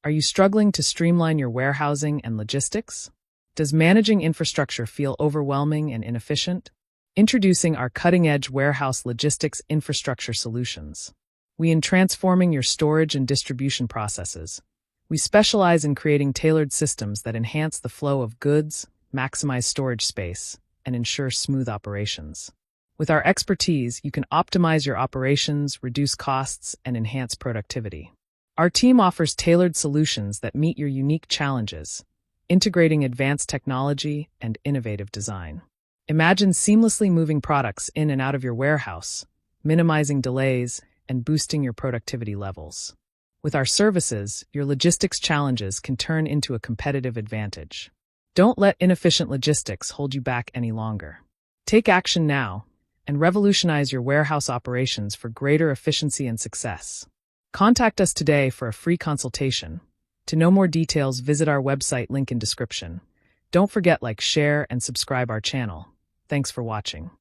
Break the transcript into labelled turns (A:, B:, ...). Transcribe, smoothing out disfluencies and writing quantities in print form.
A: Are you struggling to streamline your warehousing and logistics? Does managing infrastructure feel overwhelming and inefficient? Introducing our cutting-edge warehouse logistics infrastructure solutions. We in transforming your storage and distribution processes. We specialize in creating tailored systems that enhance the flow of goods, maximize storage space, and ensure smooth operations. With our expertise, you can optimize your operations, reduce costs, and enhance productivity. Our team offers tailored solutions that meet your unique challenges, integrating advanced technology and innovative design. Imagine seamlessly moving products in and out of your warehouse, minimizing delays, and boosting your productivity levels. With our services, your logistics challenges can turn into a competitive advantage. Don't let inefficient logistics hold you back any longer. Take action now and revolutionize your warehouse operations for greater efficiency and success. Contact us today for a free consultation. To know more details, visit our website, link in description. Don't forget, like, share, and subscribe our channel. Thanks for watching.